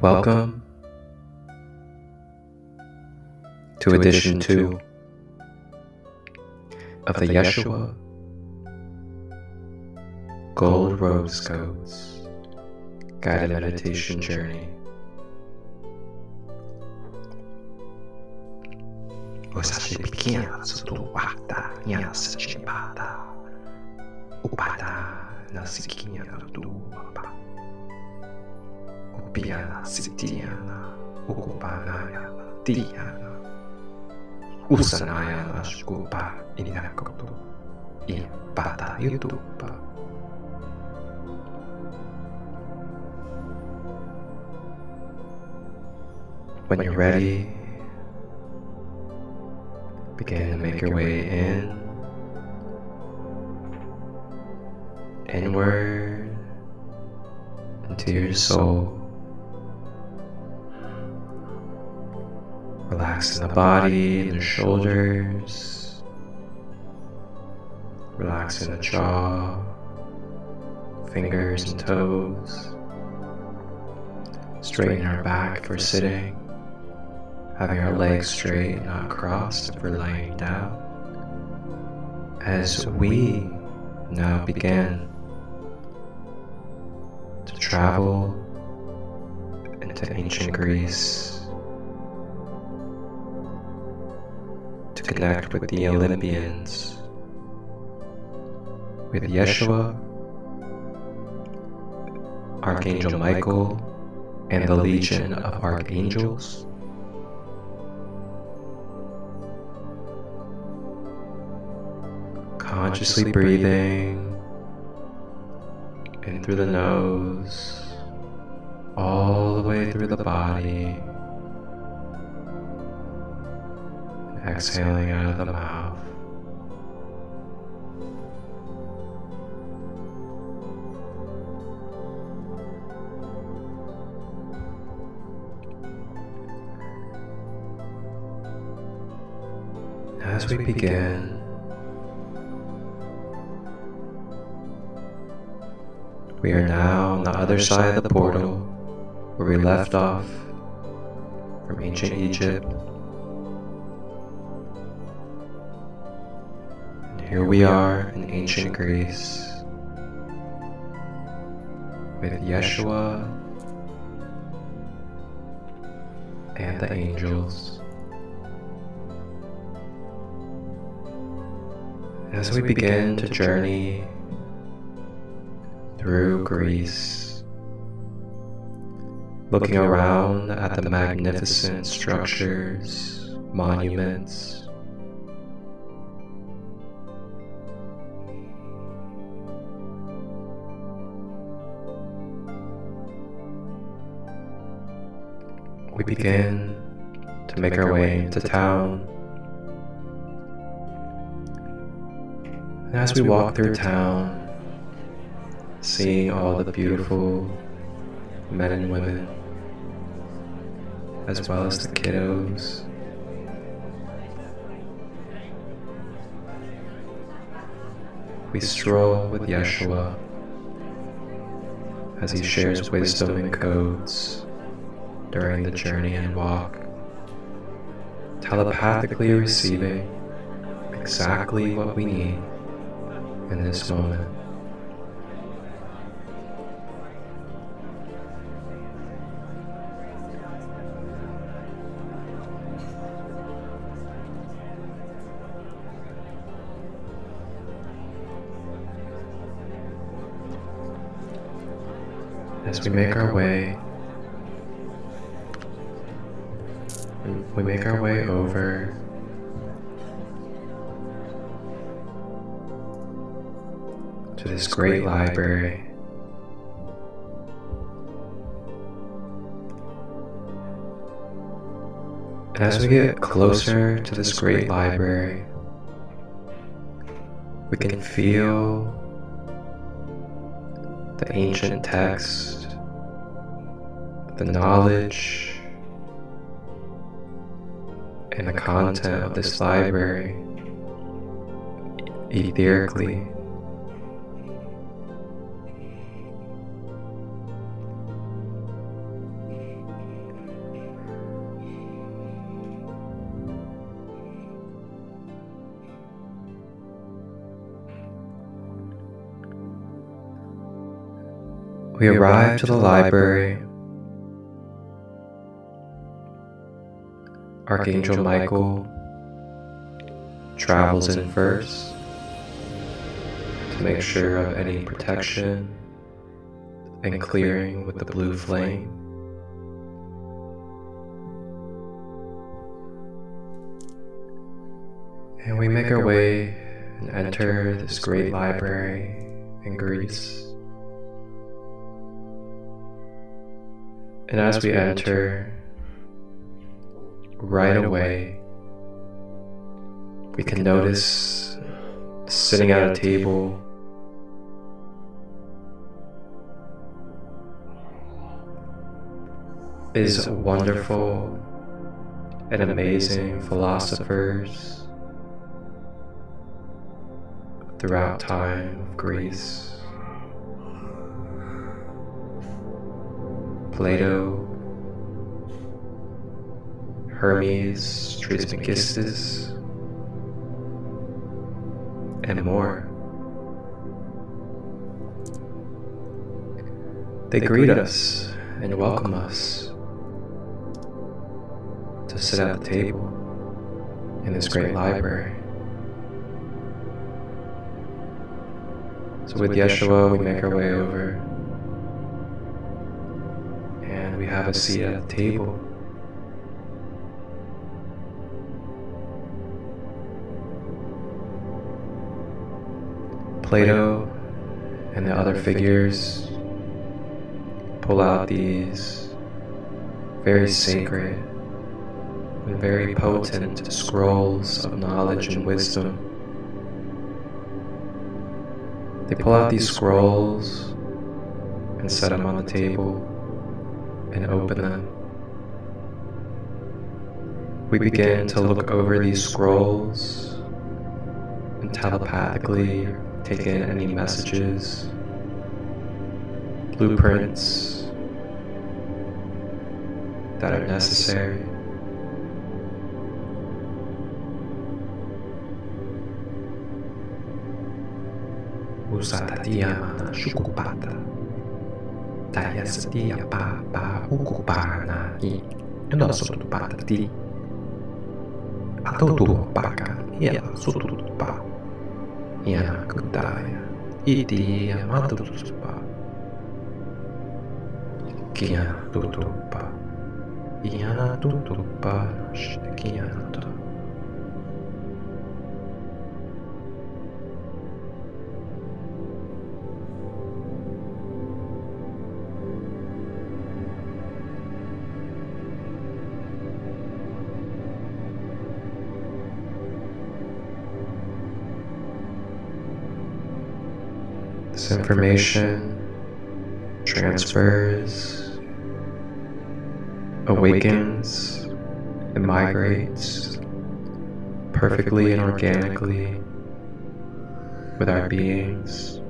Welcome to edition 2 of the Yeshua Gold Rose Codes Guided Meditation Journey. Você pequena sutuata nyasa chipada upada nasikinya duapa upiana sitiana ukupana tiana usanaya naskupa inakotu ipata yutupa. When you're ready, begin to make your way inward into your soul. Relaxing the body and the shoulders, relaxing the jaw, fingers and toes. Straighten our back if we're sitting, having our legs straight, not crossed if we're laying down. As we now begin to travel into ancient Greece to connect with the Olympians, with Yeshua, Archangel Michael, and the Legion of Archangels. Consciously breathing in through the nose, all the way through the body, and exhaling out of the mouth. As we begin, we are now on the other side of the portal where we left off from ancient Egypt. And here we are in ancient Greece with Yeshua and the angels. As we begin to journey through Greece, looking around at the magnificent structures, monuments, we begin to make our way into town. And as we walk through town, seeing all the beautiful men and women, as well as the kiddos, we stroll with Yeshua as he shares wisdom and codes during the journey and walk, telepathically receiving exactly what we need in this moment. As we make our way over to this great library. And as we get closer to this great library, we can feel the ancient text, the knowledge, and the content of this library etherically. We arrive to the library. Archangel Michael travels in first to make sure of any protection and clearing with the blue flame. And we make our way and enter this great library in Greece. And as we enter, right away, we can notice sitting at a table is wonderful and amazing philosophers throughout time of Greece. Plato, Hermes Trismegistus, and more. They greet us and welcome us to sit at the table in this great library. So with Yeshua, we make our way over and we have a seat at the table. Plato and the other figures pull out these very sacred and very potent scrolls of knowledge and wisdom. They pull out these scrolls and set them on the table and open them. We begin to look over these scrolls and telepathically take in any messages, blueprints that are necessary. Usata diamana shukupata Tayas dia pa ukupana I Endo sotupata di Atotu paka Ia sotupa Iana kudaya Iti amatusupa Kiana tutupa Iana tutupa Kiana tutupa. This information transfers, awakens, and migrates perfectly and organically with our beings.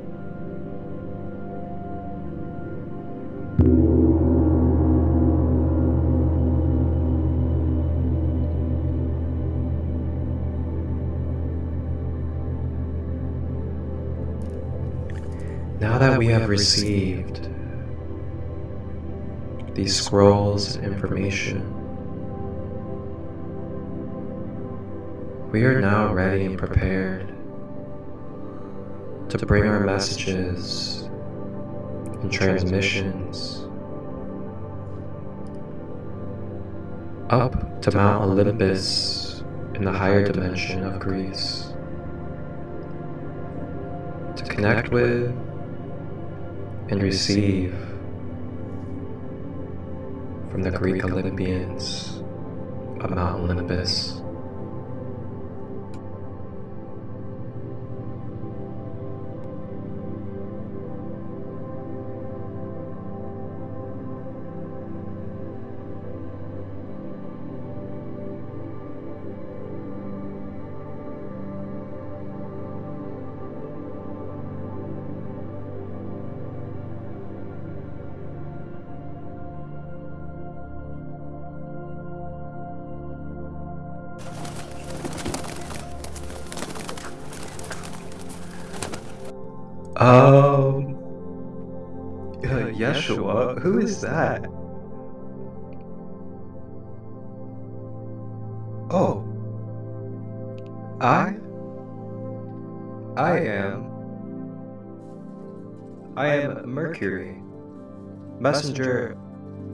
Now that we have received these scrolls and information, we are now ready and prepared to bring our messages and transmissions up to Mount Olympus in the higher dimension of Greece to connect with and receive from the Greek Olympians of Mount Olympus. Yeshua, who is that? Oh, I am Mercury, messenger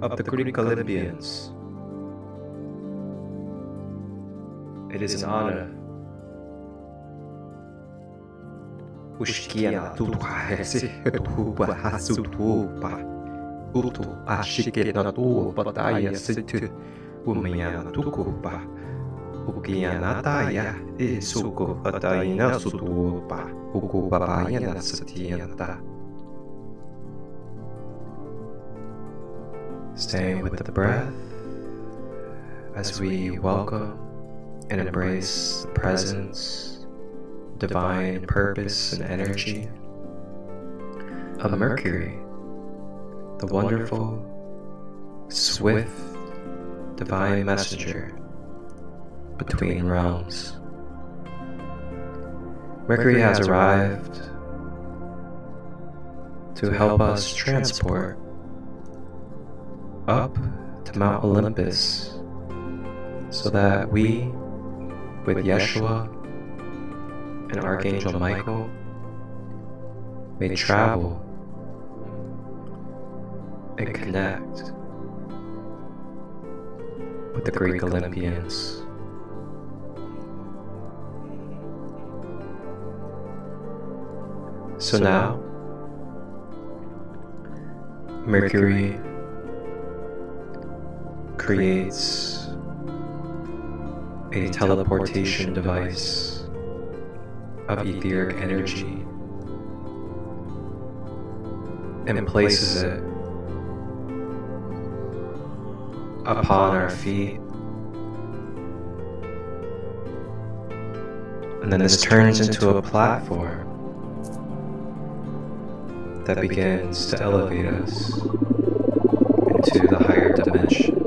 of the Greek Olympians. It is an honor. Ushkia tutuhesi tuhuba hasutupa utu ashikena tu bataya situ umiyana tukupa ukianataya isuko batayina sutupa ukupapayana satianta. Staying with the breath as we welcome and embrace the presence, divine purpose and energy of Mercury, the wonderful, swift, divine messenger between realms. Mercury has arrived to help us transport up to Mount Olympus so that we, with Yeshua and Archangel Michael, may travel and connect with the Greek Olympians. So now, Mercury creates a teleportation device of etheric energy and places it upon our feet. And then this turns into a platform that begins to elevate us into the higher dimensions.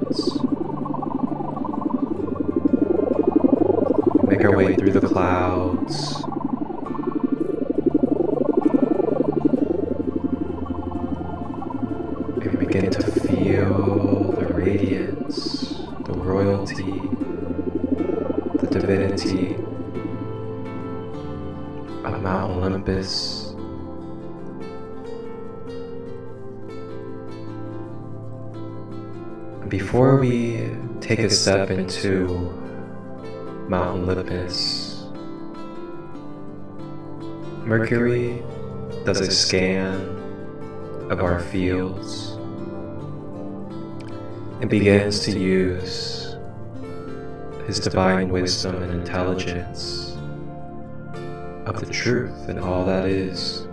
We make our way through the clouds, and we begin to feel the radiance, the royalty, the divinity of Mount Olympus. Before we take a step into Mount Olympus, Mercury does a scan of our fields and begins to use his divine wisdom and intelligence of the truth and all that is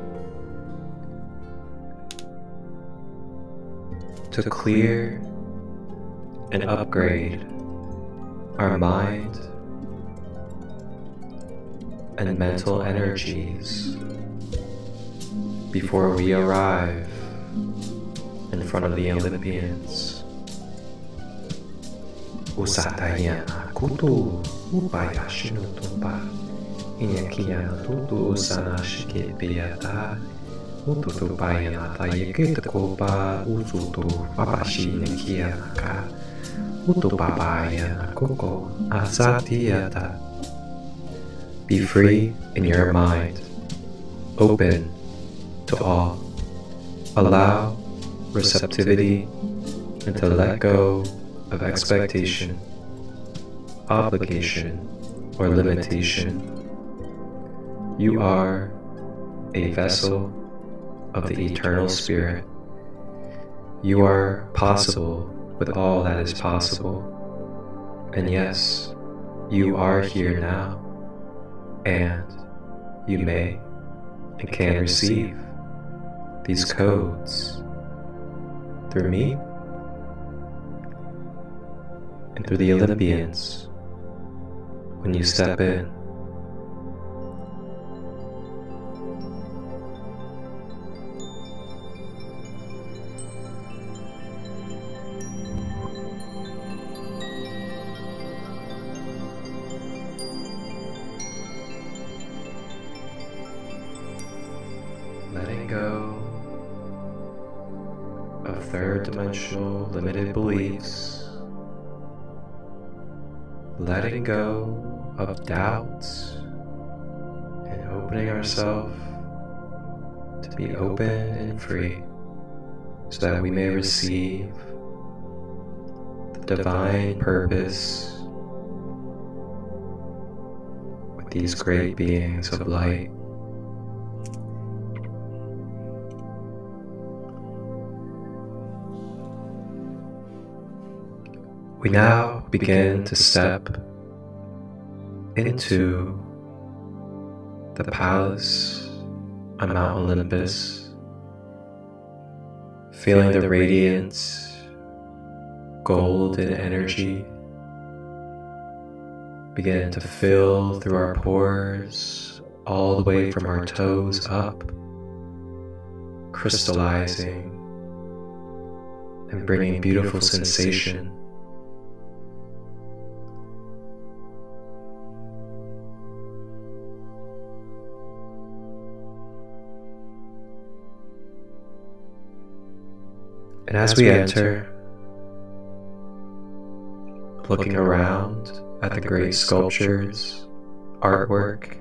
to clear and upgrade our mind and mental energies before we arrive in front of the Olympians. Usatayana kutu upaya shinutumba inyakiana tutu sanashike piyata ututupayana tayekitakopa usutu papashi nyakianaka utupapayana koko asatiyata. Be free in your mind, open to all. Allow receptivity and to let go of expectation, obligation, or limitation. You are a vessel of the eternal spirit. You are possible with all that is possible. And yes, you are here now, and you may and can receive these codes through me and through the Olympians when you step in. Letting go of third-dimensional limited beliefs, letting go of doubts, and opening ourselves to be open and free so that we may receive the divine purpose with these great beings of light. We now begin to step into the palace on Mount Olympus, feeling the radiant golden energy begin to fill through our pores all the way from our toes up, crystallizing and bringing beautiful sensation. And as we enter, looking around at the great sculptures, artwork,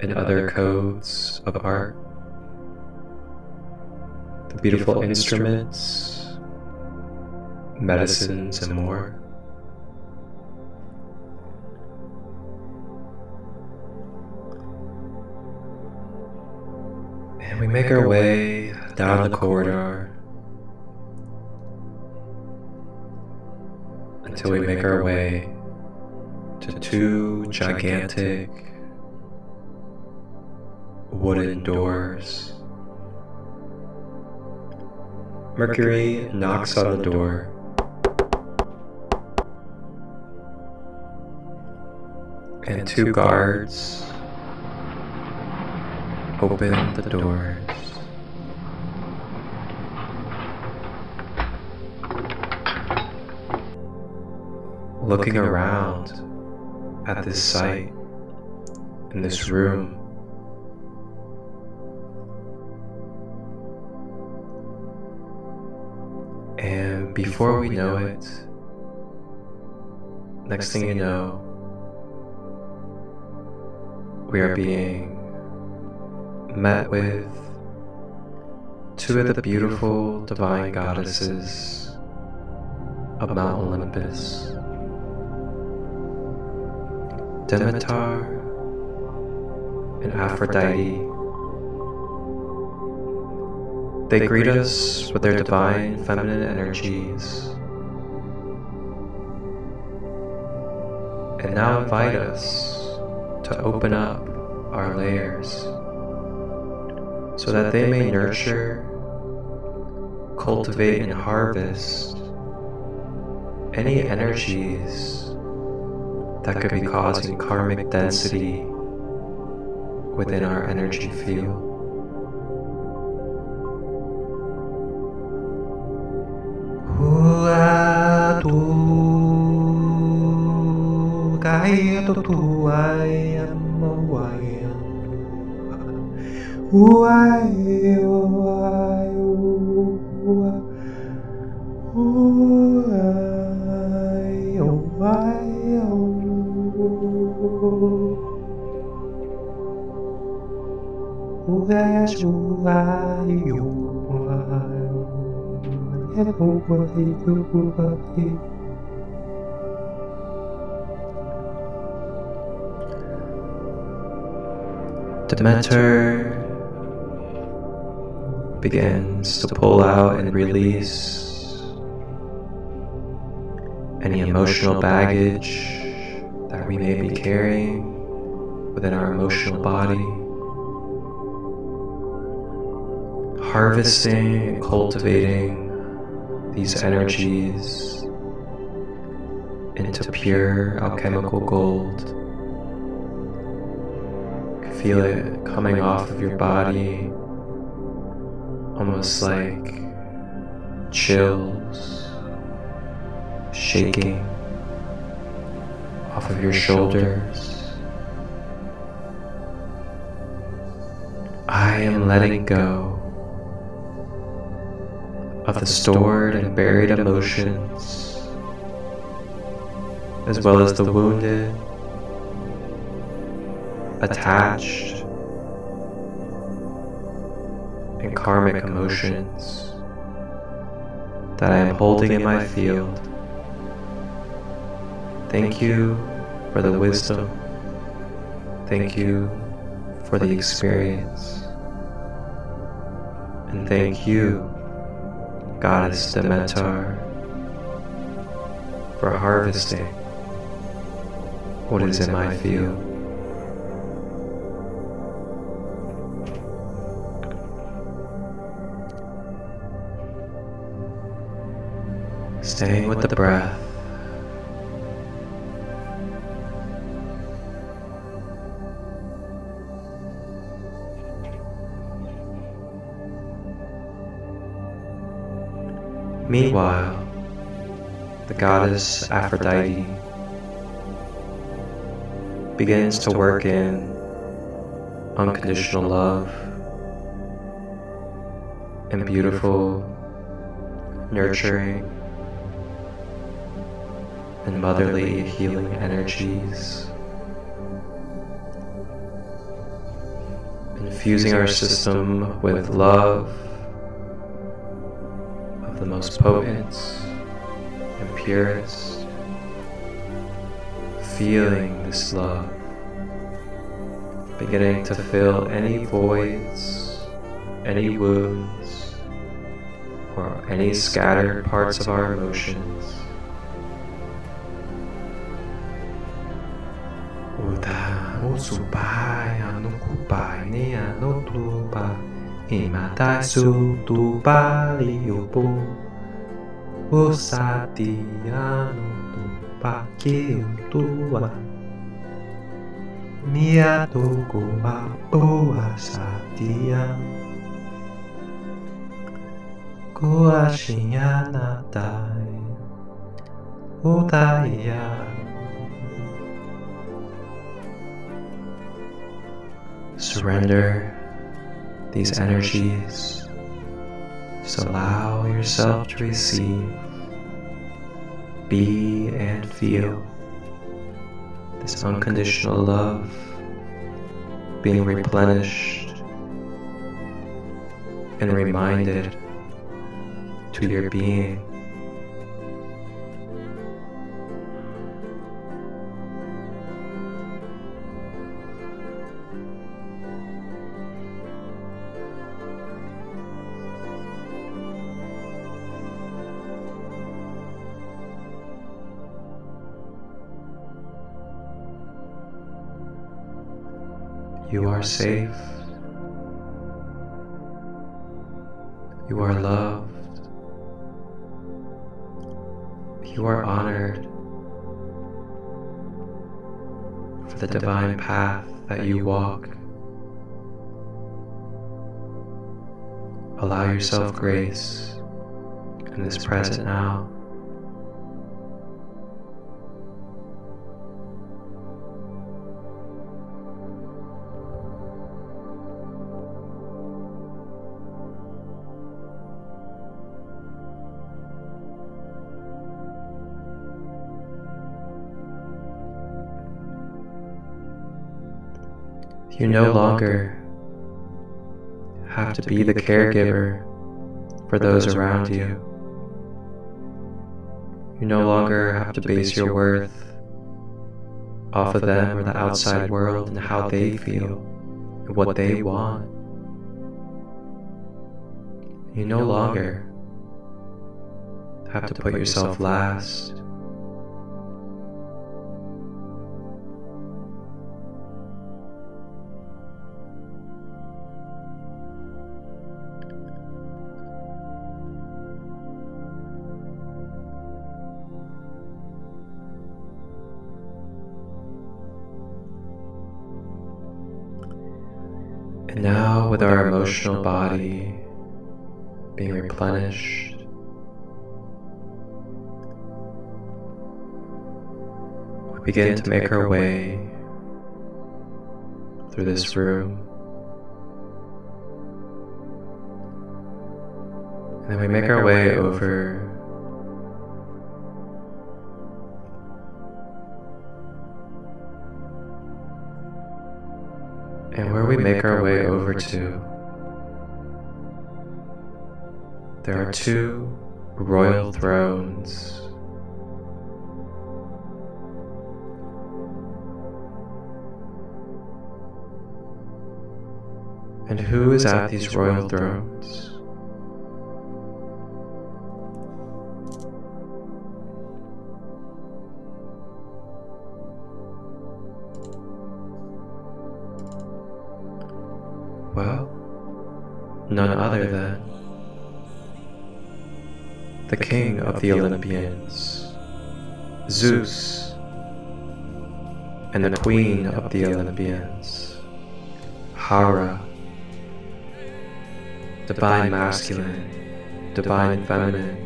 and other codes of art, the beautiful instruments, medicines, and more, and we make our way down the corridor until we make our way to two gigantic wooden doors. Mercury knocks on the door, and two guards open the doors. Looking around at this site, in this room, and before we know it, next thing you know, we are being met with two of the beautiful divine goddesses of Mount Olympus, Demeter and Aphrodite. They greet us with their divine feminine energies and now invite us to open up our layers so that they may nurture, cultivate, and harvest any energies that could be causing karmic density within our energy field. Demeter begins to pull out and release any emotional baggage that we may be carrying within our emotional body, harvesting and cultivating these energies into pure alchemical gold. Feel it coming off of your body, almost like chills, shaking off of your shoulders. I am letting go of the stored and buried emotions, as well as the wounded, attached, and karmic emotions that I am holding in my field. Thank you for the wisdom. Thank you for the experience. And thank you, Goddess Demeter, for harvesting what is in my field. Staying with the breath. Meanwhile, the goddess Aphrodite begins to work in unconditional love and beautiful, nurturing, and motherly healing energies, infusing our system with love of the most potent and purest, feeling this love beginning to fill any voids, any wounds, or any scattered parts of our emotions. Usupai anukupai ni anutupa imatai sutupa liupu usati anutupa kiutua miatukupa puasatia kuashianatai utaya. Surrender these energies. Just allow yourself to receive, be and feel this unconditional love being replenished and reminded to your being. You are safe. You are loved. You are honored for the divine path that you walk. Allow yourself grace in this present now. You no longer have to be the caregiver for those around you. You no longer have to base your worth off of them or the outside world and how they feel and what they want. You no longer have to put yourself last. And now, with our emotional body being replenished, we begin to make our way through this room And then we make our way over and where we make our way over to, there are two royal thrones. And who is at these royal thrones? Well, none other than the king of the Olympians, Zeus, and the queen of the Olympians, Hera, divine masculine, divine feminine.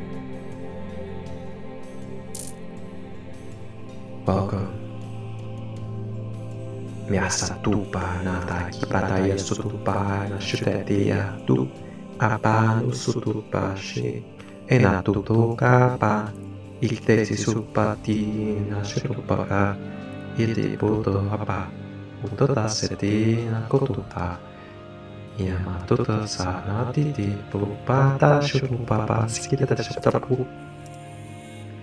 Welcome. Miasa tupa nata kipataya sutupa na shutetia tu apanu sutupa shi enatuto kapa iktesi supati na shutupaka iti puto apa utota seti na kotupa yamatuta sanati ti pupata shutupapa skita shutapu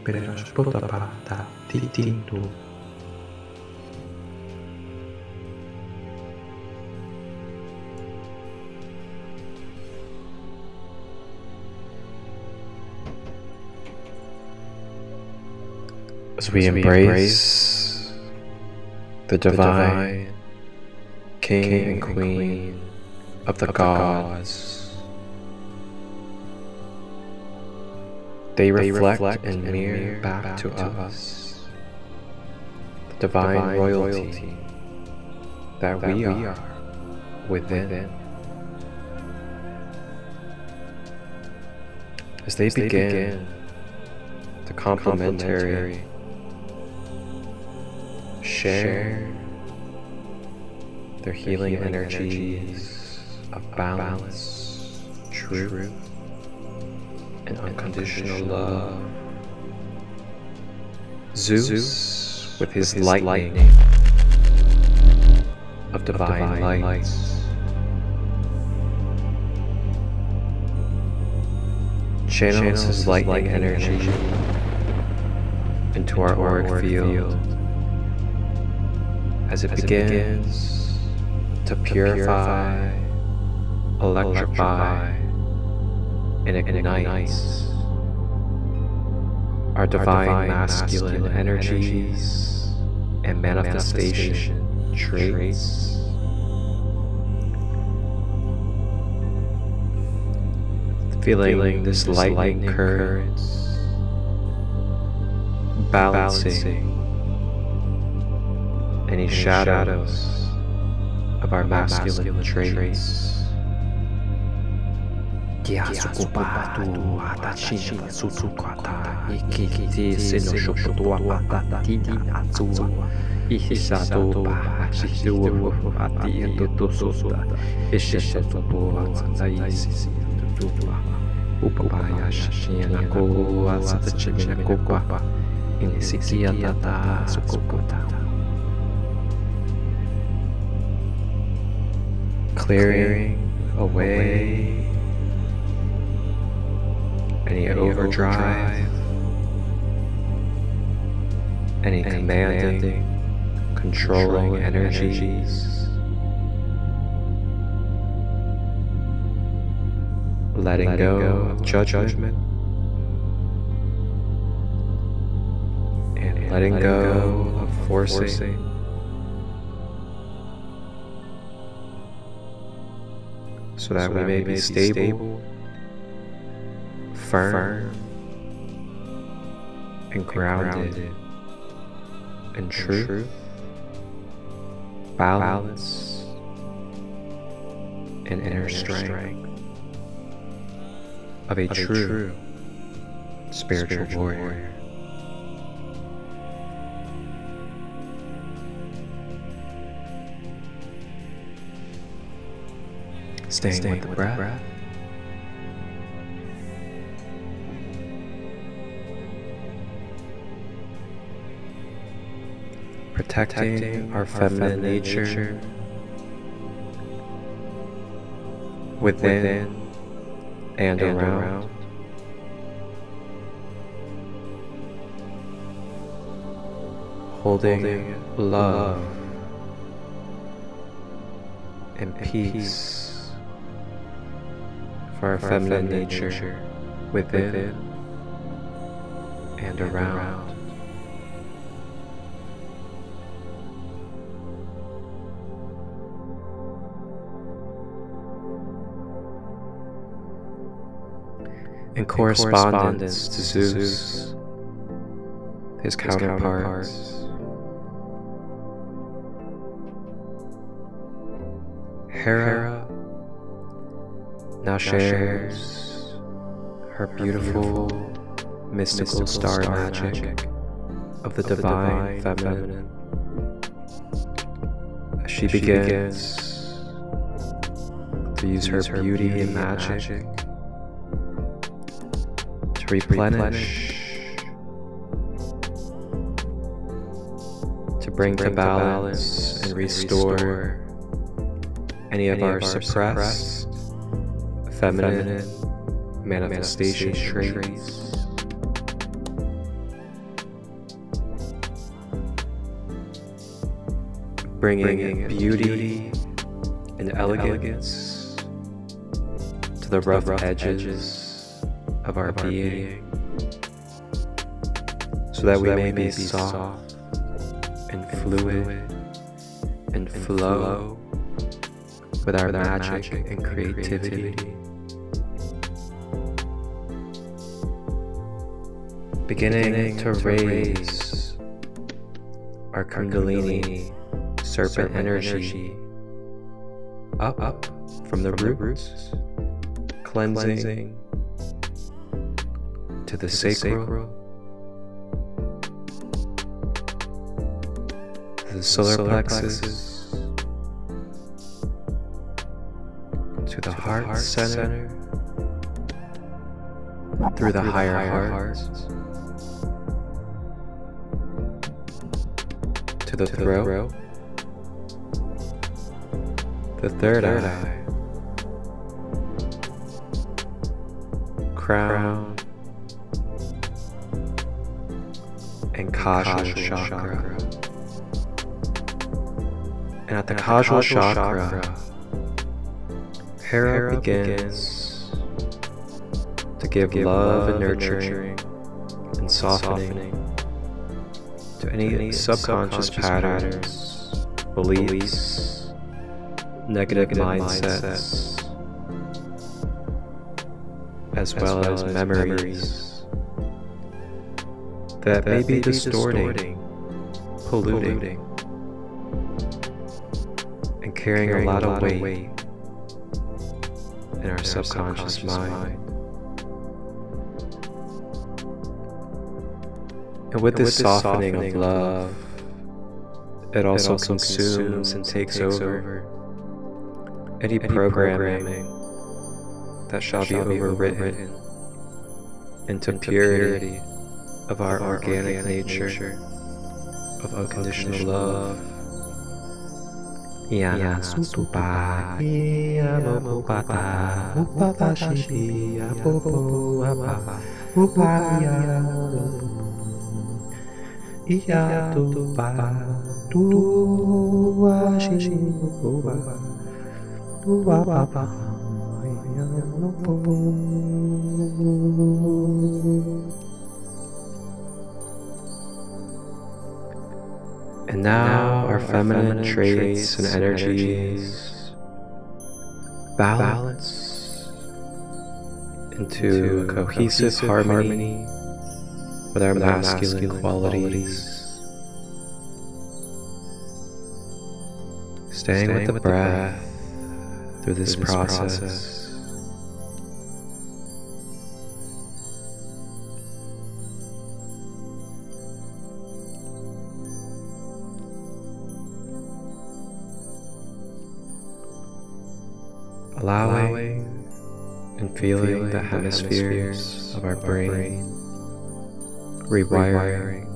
pero shutupapa ta titintu. As we embrace the divine king and queen of the gods, they reflect and mirror back to us the divine royalty that we are within. As they begin the complementary share their healing energies of balance, truth, and unconditional love. Zeus, with his lightning of divine light, channels his lightning energy into our auric field as it begins to purify, electrify, and ignite our divine masculine energies and manifestation traits. Feeling this lightning current balancing any shadows of our masculine traits. Clearing away any overdrive, any commanding, controlling energies, letting go of judgment, and letting go of forcing. So that we may be stable, firm, and grounded in truth, balance, and inner strength of a true spiritual warrior. Staying with the breath. protecting our feminine nature within and around. Holding love and peace for our feminine nature within and around. In correspondence to Zeus, his counterparts, Hera now shares her beautiful mystical star magic of the divine feminine as she begins to use her beauty and magic to replenish, to bring to balance and restore any of our suppressed feminine manifestation traits. Bringing beauty and elegance to the rough edges of our being, so that we may be soft and fluid and flow with our magic and creativity. Beginning to raise our Kundalini serpent energy up from the roots, cleansing to the sacral, to the solar plexus, to the heart center, through the higher heart, to the throat, the third eye, crown, and causal chakra. And at the causal chakra, Hera begins to give love and nurturing and softening to any subconscious patterns, beliefs, negative mindsets, as well as memories that may be distorting, polluting, and carrying a lot of weight in our subconscious mind. And with this softening of love, it also consumes and takes over any programming that shall be overwritten into purity of our organic nature of unconditional love. Yana sutupa iya mopupata upata shipi apopo apa upaya iya tupa tua shipupa tua papa iya lopo. And now our feminine traits and energies balance into a cohesive harmony with our masculine qualities. Staying with the breath through this process. Allowing and feeling the hemispheres of our brain rewiring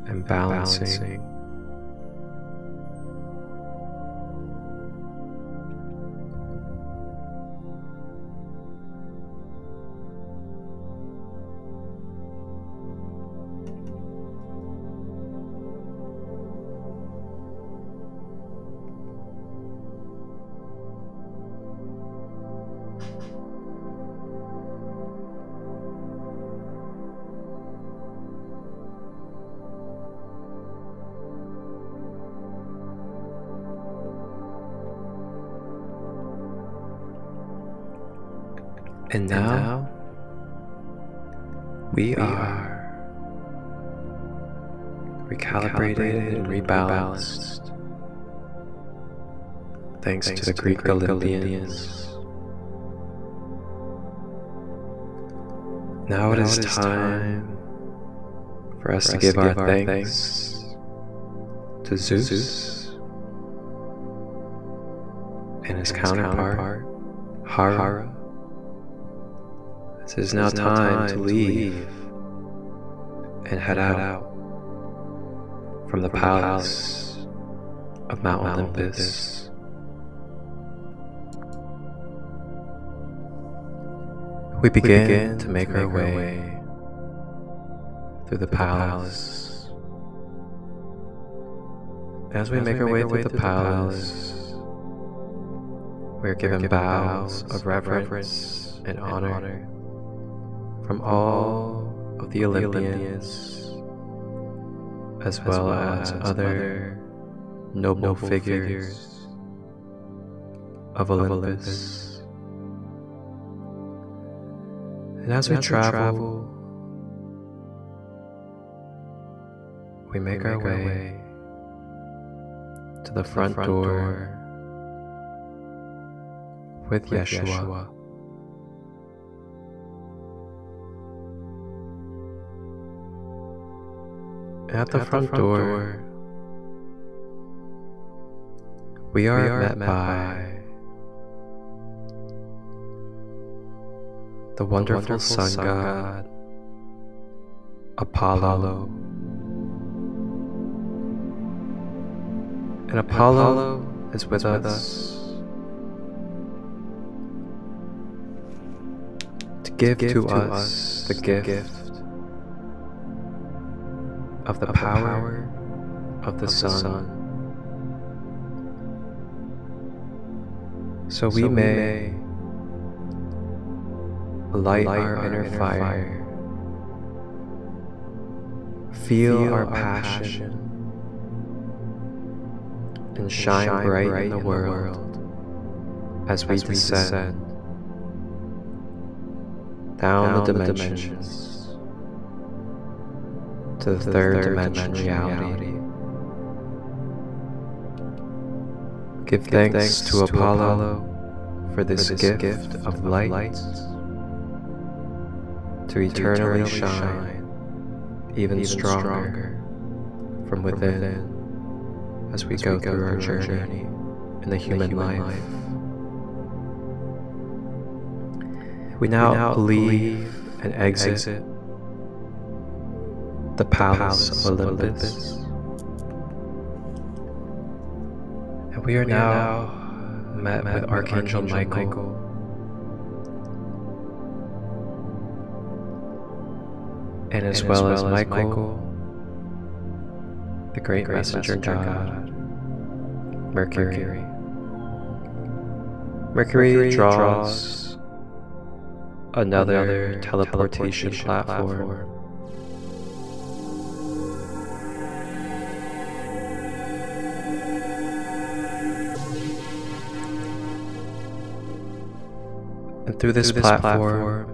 and and balancing. And now we are recalibrated and rebalanced thanks to the Greek Olympians. Now it is time for us to give our thanks to Zeus and his counterpart, Hera. It is now time to leave and head out from the palace of Mount Olympus. We begin to make our way through the palace. As we make our way through the palace, we are given bows of reverence and honor from all of the Olympians, as well as other noble figures of Olympus. And as we travel, we make our way to the front door with Yeshua. At the front door, we are met by the wonderful sun god, Apollo. And Apollo is with us to give to us the gift of the power of the sun, so we may light our inner fire, feel our passion, and shine bright in the world as we descend down the dimensions to the third dimension reality. Give thanks to Apollo for this gift of light to eternally shine even stronger from within as we go through our journey in the human life. We now leave and exit the palace of Olympus, and we are now met with Archangel Michael, and as well as Michael, the great messenger god, Mercury. Mercury draws another teleportation platform. And through this platform,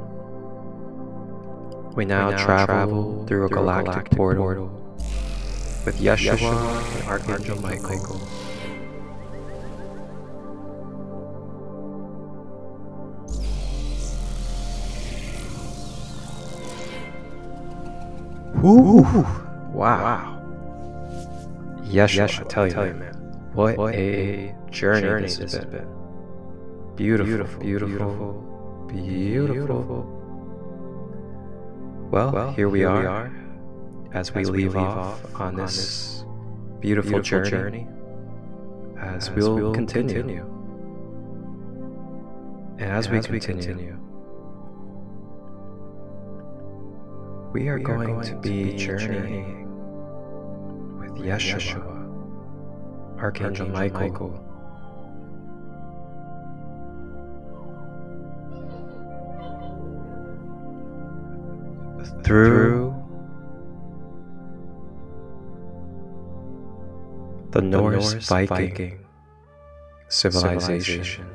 we now travel through a galactic portal with Yeshua and Archangel Michael. Woo! Wow. Yeshua, I tell you, man, what a journey this has been. Beautiful, beautiful, beautiful. Well, here we are as we leave off on this beautiful journey, as we'll continue. And as we continue, we are going to be journeying with Yeshua, Archangel Michael, through the Norse Viking civilization.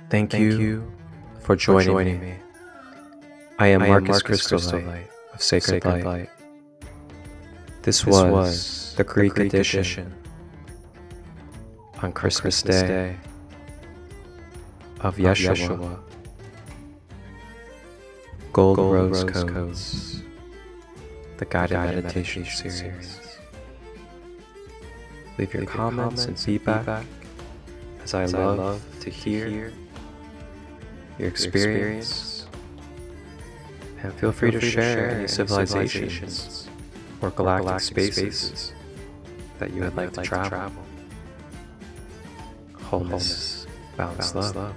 Thank you for joining me. I am Marcus Crystallite of Sacred Light. This was the Greek edition on Christmas Day of Yeshua Gold Rose Codes, the guided meditation series. Leave your comments and feedback, as I love to hear your experience, and feel free to share any civilizations or galactic spaces that you would like to travel. Wholeness, balance, love.